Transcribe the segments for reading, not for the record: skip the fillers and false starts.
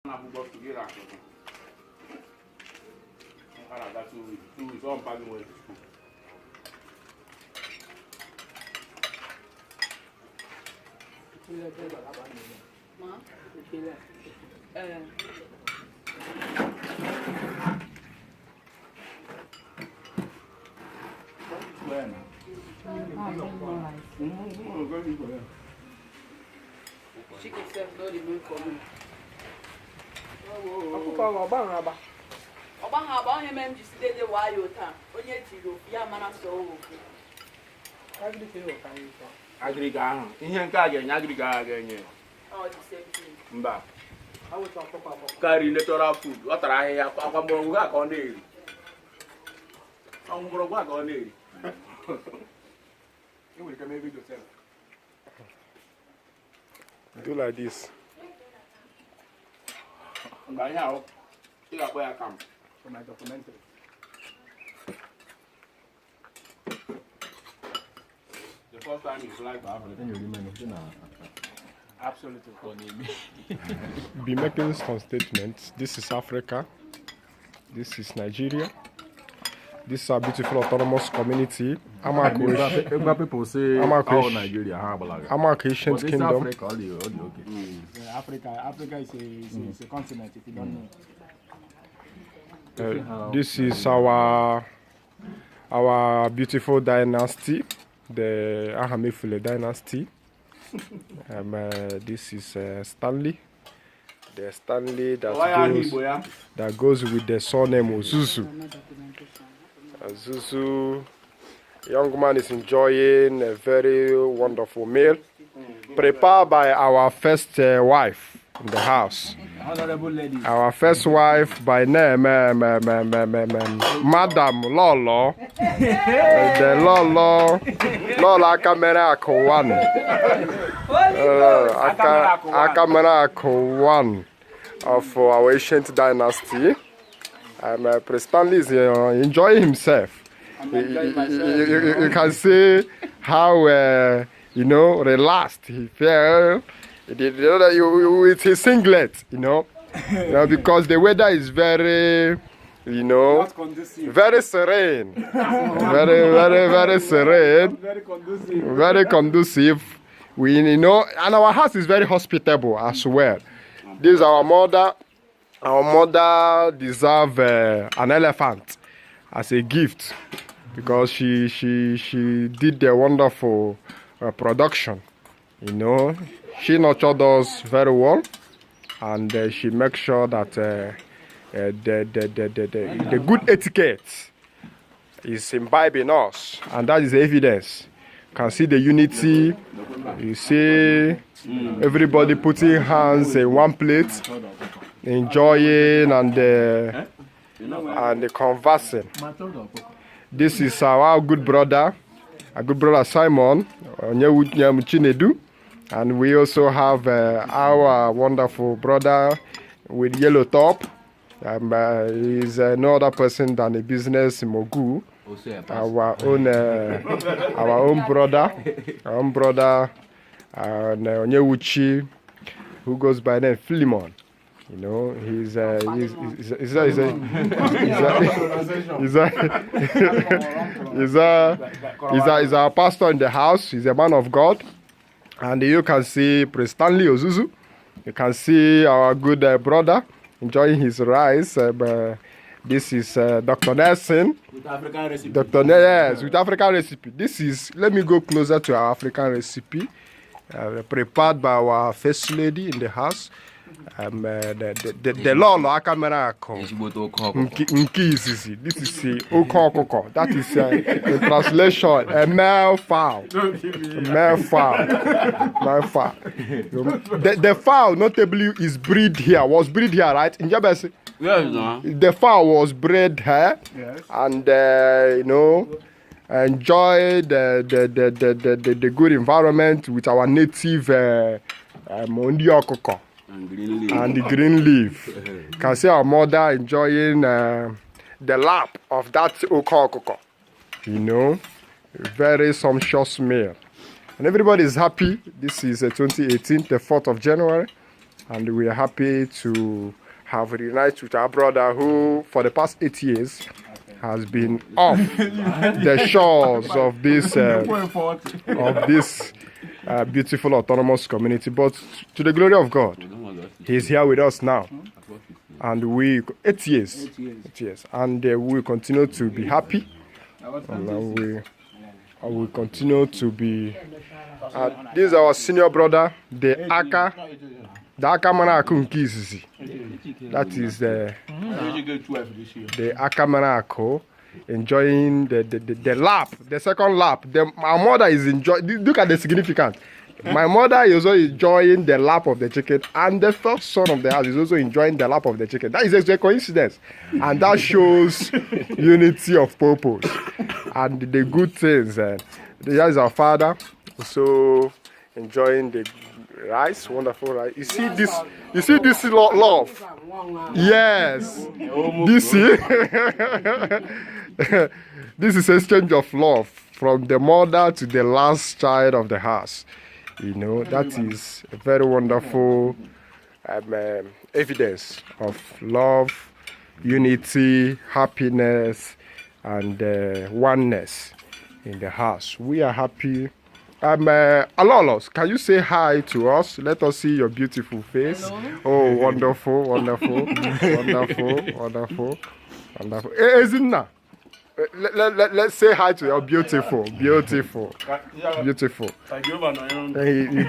She can self know the moon for me. Ọba onye mere m ji site de wayo taa onye tiri ofu ya mara so ofu. Agriga ahụ ihe nke a ga-enye agriga a ga-enye. Ọ dị same. Mba. Carry natural food. Ọ tara ahịhịa akwa mgbọrọgwụ ka ọ na-eri. Ọ mgbọrọgwụ ka ọ na-eri. Do like this. Mgbe anyị ahụ ị ga-akpọ ya kam. For my documentary. The first time you fly to Africa. Absolutely. Be making some statements. This is Africa. This is Nigeria. This is our beautiful autonomous community. People say all Nigeria have Amak Ancient Kingdom. Africa, okay. Africa is a continent, if you don't know. This is our beautiful dynasty, the Ahamefule dynasty. This is Stanley. The Stanley that goes with the surname Ozuzu. Ozuzu, young man is enjoying a very wonderful meal prepared by our first wife in the house. Honorable ladies. Our first wife by name, Madam Lolo. The Lola Akamera Akwan. Akamera Akwan of our ancient dynasty. Prince Stanley is enjoying himself. You can see how, relaxed he felt. With his singlet, because the weather is very, very serene, very serene, very conducive. And our house is very hospitable as well. This is our mother. Our mother deserves an elephant as a gift because she did a wonderful production, She nurtured us very well, and she makes sure that the good etiquette is imbibed in us, and that is evidence. You can see the unity. You see everybody putting hands in one plate, enjoying and conversing. This is our good brother Simon Chinedu. And we also have our wonderful brother with yellow top. He's no other person than a business mogul. Our own brother, Onyewuchi, who goes by the name Philemon. He's our pastor in the house. He's a man of God. And you can see Prince Stanley Ozuzu. You can see our good brother enjoying his rice. This is Dr. Nelson. With African recipe. With African recipe. This is, let me go closer to our African recipe. Prepared by our first lady in the house. The Lolo Akamera Ako. This is Okokoko. That is in translation a male fowl. The fowl notably is bred here. Was bred here, right? In Jabesi? Yes, no. The fowl was bred here. Yes. And enjoy the good environment with our native Mondiokoko. And the green leaf. You can see our mother enjoying the lap of that okokoko. Very sumptuous meal. And everybody is happy. This is 2018, the 4th of January. and we are happy to have reunited with our brother who, for the past 8 years, has been off the shores of this beautiful autonomous community. But to the glory of God, he's here with us now, and we 8 years, 8 years, and we will continue to be happy, and we will continue to be. This is our senior brother, the Aka Manaku Nkizisi. That is the Aka Manako enjoying the lap, the second lap. Our mother is enjoying. Look at the significance. My mother is also enjoying the lap of the chicken, and the first son of the house is also enjoying the lap of the chicken. That is a coincidence, and that shows unity of purpose and the good things. That is our father. So enjoying the rice, wonderful rice. You see this love. Yes. This is exchange of love from the mother to the last child of the house. You know, that is a very wonderful evidence of love, unity, happiness, and oneness in the house. We are happy. Alolos, can you say hi to us? Let us see your beautiful face. Hello. Oh, wonderful, wonderful, wonderful, wonderful, wonderful. Ezinna, let's say hi to your beautiful, beautiful, beautiful.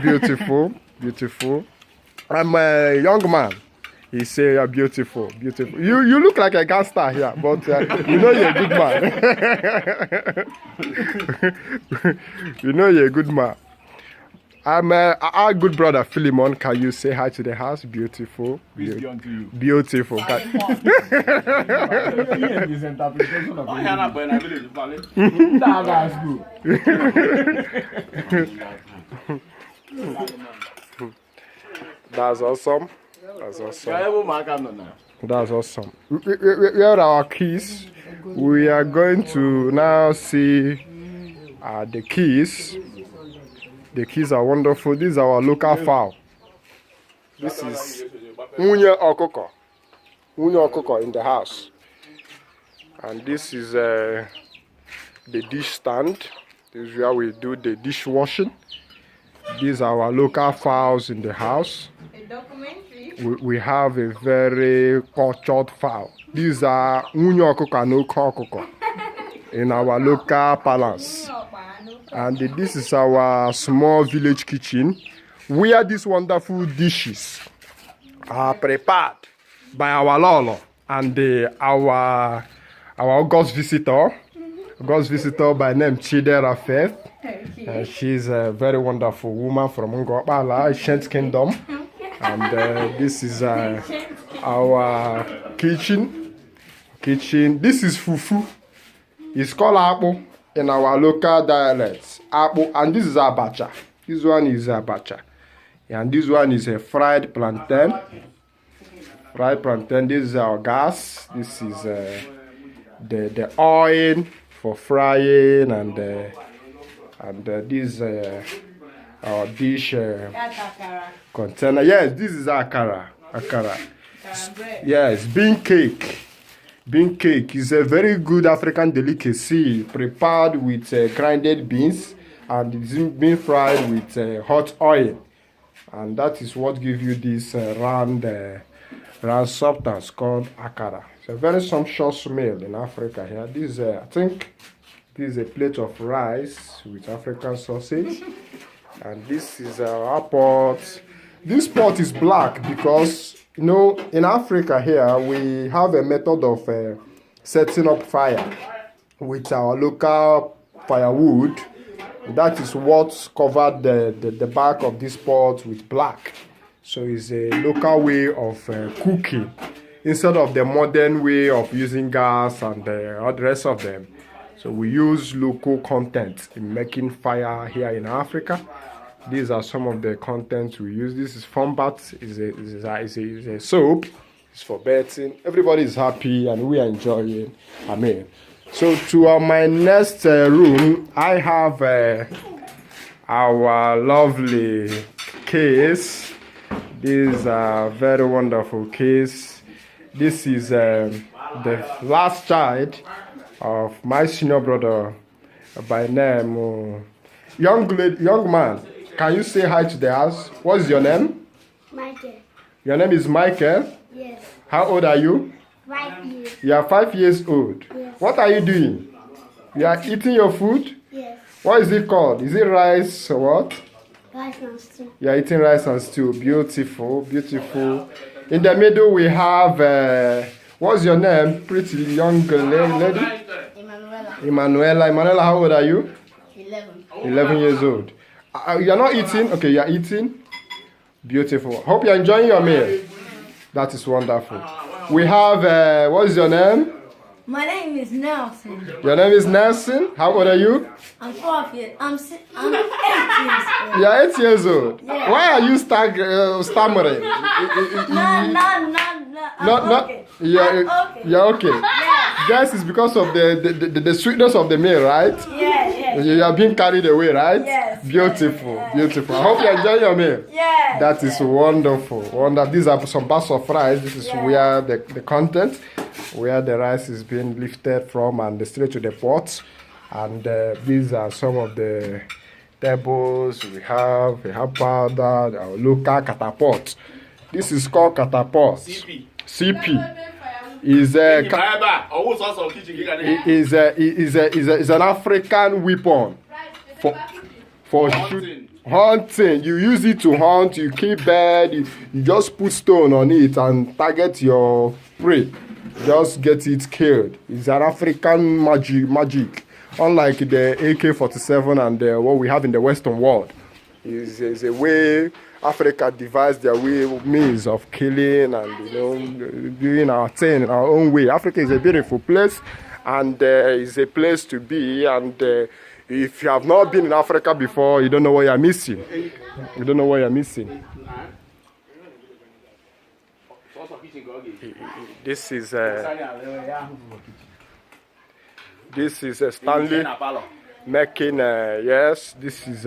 Beautiful, beautiful. I'm a young man. He say you're beautiful, beautiful. You look like a gangster here, but you know you're a good man. You know you're a good man. I'm our good brother Philemon. Can you say hi to the house? Beautiful. Beautiful. That's awesome. That's awesome. That's awesome. We have our keys. We are going to now see the keys. The keys are wonderful. This is our local fowl. This is Unye Okoko. Unye Okoko in the house. And this is the dish stand. This is where we do the dishwashing. These are our local fowls in the house. We have a very cultured fowl. These are Unye Okoko and Oko Okoko in our local palace. And this is our small village kitchen where these wonderful dishes are prepared by our Lolo and our August visitor by name Chidera Faith. She's a very wonderful woman from Ngopala, Ancient Kingdom. And this is our kitchen. This is fufu. It's called apple in our local dialects. Apple, and this is abacha. This one is abacha, and this one is a fried plantain. Fried plantain. This is our gas. This is the oil for frying, and this our dish container. Yes, this is akara. Yes, bean cake. Bean cake is a very good African delicacy prepared with grinded beans, and it's been fried with hot oil, and that is what gives you this round substance called akara. It's a very sumptuous meal in Africa here. This I think this is a plate of rice with African sausage. And this is our pot. This pot is black because, you know, in Africa here, we have a method of setting up fire with our local firewood. That is what covered the back of this pot with black. So it's a local way of cooking instead of the modern way of using gas and all the rest of them. So we use local content in making fire here in Africa. These are some of the contents we use. This is foam bath. Is a soap. It's for bathing. Everybody is happy and we are enjoying. Amen. So to my next room, I have our lovely case. These are very wonderful kids. This is the last child of my senior brother by name young man. Can you say hi to the house? What's your name? Michael. Your name is Michael? Yes. How old are you? 5 years. You are 5 years old. Yes. What are you doing? You are eating your food? Yes. What is it called? Is it rice or what? Rice and stew. You are eating rice and stew. Beautiful, beautiful. In the middle we have, what's your name? Pretty young lady? Emanuela. Emanuela, how old are you? 11. 11 years old. You are not eating? Okay, you are eating. Beautiful. Hope you are enjoying your meal. That is wonderful. We have, what is your name? My name is Nelson. Your name is Nelson. How old are you? I'm 12 years. I'm 8 years old. You are 8 years old. Yeah. Why are you stammering? No. Okay. You're okay. Yeah. Guess it's because of the sweetness of the meal, right? Yeah. You are being carried away, right? Yes. Beautiful, beautiful. I hope you enjoy your meal. Yeah. That is wonderful. These are some bags of rice. This is where the content, where the rice is being lifted from and straight to the pot. And these are some of the tables we have. We have powder, our local catapult. This is called catapult. CP. Is an African weapon for hunting. You use it to hunt. You kill bird. You just put stone on it and target your prey. Just get it killed. It's an African magic. Unlike the AK-47 and what we have in the Western world. It's a way Africa devised their means of killing and doing our thing in our own way. Africa is a beautiful place and it's a place to be. And if you have not been in Africa before, you don't know what you're missing. You don't know what you're missing. This is Stanley making yes. This is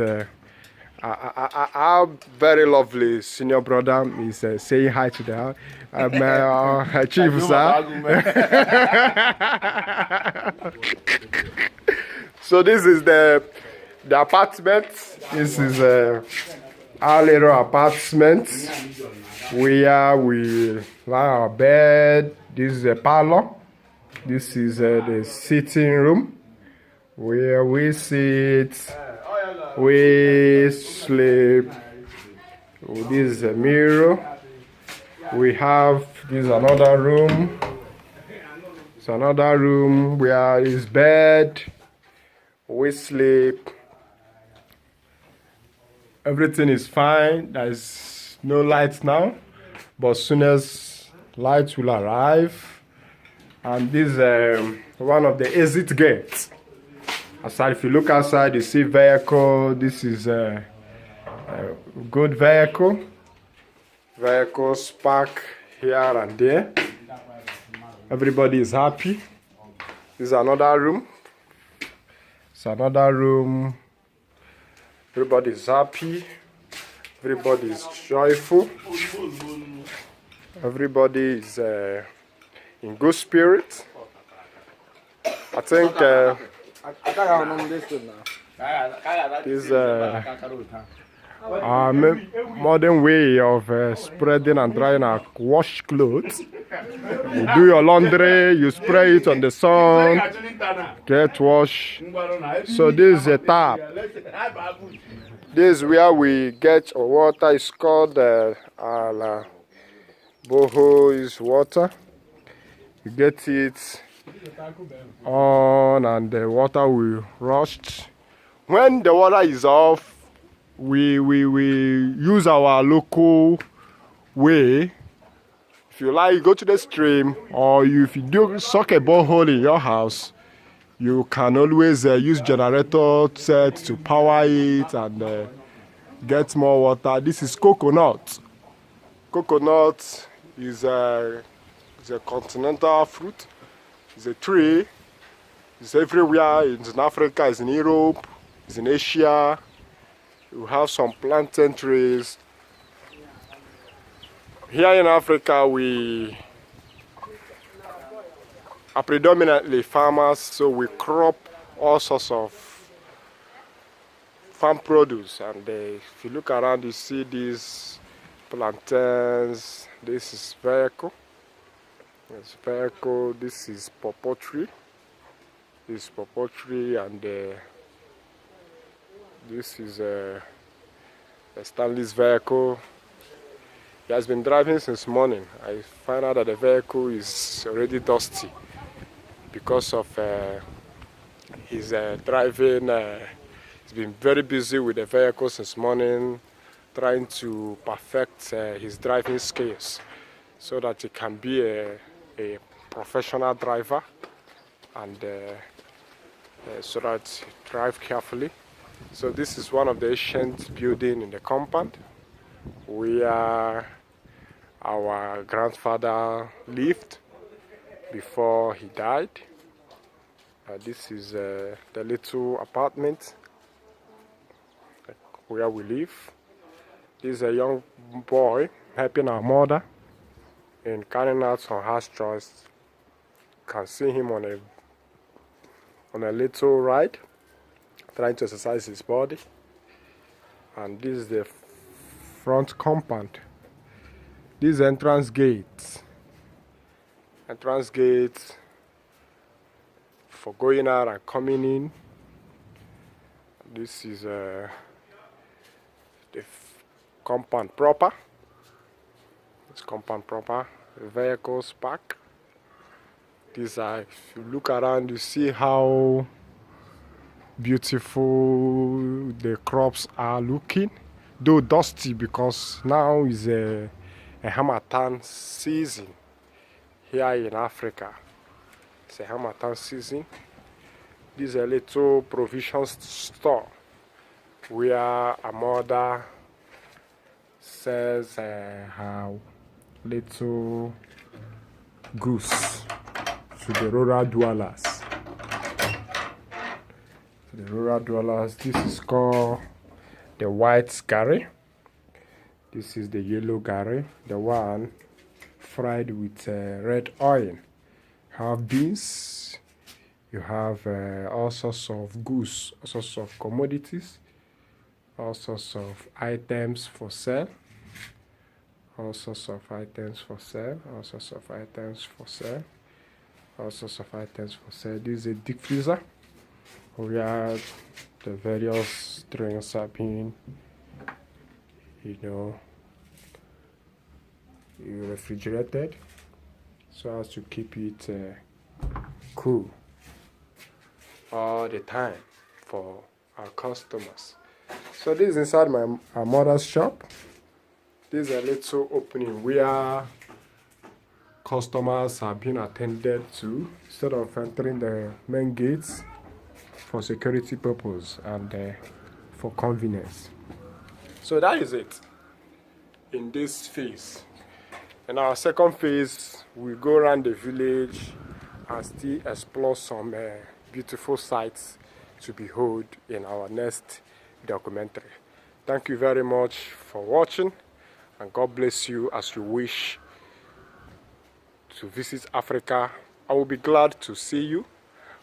our very lovely senior brother is saying hi to the house. Chief, sir. So this is the apartment. This is our little apartment where we lie our bed. This is a parlor. This is the sitting room where we sit. We sleep. This is a mirror. We have this is another room. It's another room where is bed. We sleep. Everything is fine. There's no lights now, but as soon as lights will arrive, and this is one of the exit gates. Aside, if you look outside, you see vehicle. This is a good vehicle. Vehicles park here and there. Everybody is happy. This is another room. It's another room. Everybody is happy. Everybody is joyful. Everybody is in good spirit. I think this our modern way of spreading and drying our washed clothes. You do your laundry, you spray it on the sun, get washed. So this is a tap. This is where we get our water. It's called boho is water. You get it on and the water will rush. When the water is off, we use our local way. If you like, go to the stream, or if you do suck a borehole in your house, you can always use generator set to power it and get more water. This is coconut. Coconut is a continental fruit. It's a tree. It's everywhere. It's in Africa, it's in Europe, it's in Asia. You have some plantain trees. Here in Africa, we are predominantly farmers, so we crop all sorts of farm produce. And if you look around, you see these plantains. This is vehicle. This vehicle. This is pawpaw tree. This is pawpaw tree, and this is a Stanley's vehicle. He has been driving since morning. I find out that the vehicle is already dusty because of his driving. He's been very busy with the vehicle since morning, trying to perfect his driving skills so that he can be a professional driver, and so that he drive carefully. So this is one of the ancient buildings in the compound where our grandfather lived before he died. This is the little apartment where we live. This is a young boy helping our mother in carrying out some house chores. You can see him on a little ride, trying to exercise his body. And this is the front compound. This entrance gate. Entrance gate for going out and coming in. This is the compound proper. It's compound proper. The vehicles park. These are, if you look around, you see how beautiful the crops are looking, though dusty because now is a Harmattan season here in Africa. It's a Harmattan season. This is a little provision store where a mother sells her little goose to the rural dwellers. The rural dwellers. This is called the white gari. This is the yellow gari, the one fried with red oil. You have beans. You have all sorts of goods, all sorts of commodities, all sorts of items for sale. All sorts of items for sale. All sorts of items for sale. All sorts of items for sale. This is a deep freezer where the various drinks are being, refrigerated so as to keep it cool all the time for our customers. So this is inside our mother's shop. This is a little opening where customers are being attended to instead of entering the main gates for security purpose and for convenience. So that is it in this phase. In our second phase, we go around the village and still explore some beautiful sights to behold in our next documentary. Thank you very much for watching, and God bless you as you wish to visit Africa. I will be glad to see you.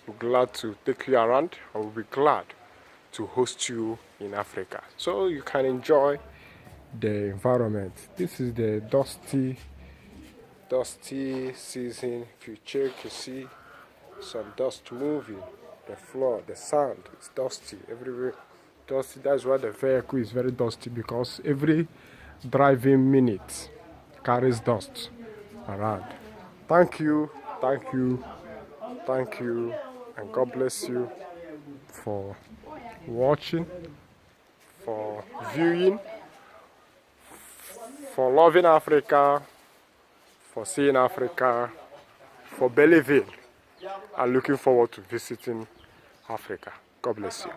I'm glad to take you around. I will be glad to host you in Africa so you can enjoy the environment. This is the dusty season. If you check, you see some dust moving. The floor, the sand, it's dusty everywhere. Dusty. That's why the vehicle is very dusty, because every driving minute carries dust around. Thank you, and God bless you for watching, for viewing, for loving Africa, for seeing Africa, for believing and looking forward to visiting Africa. God bless you.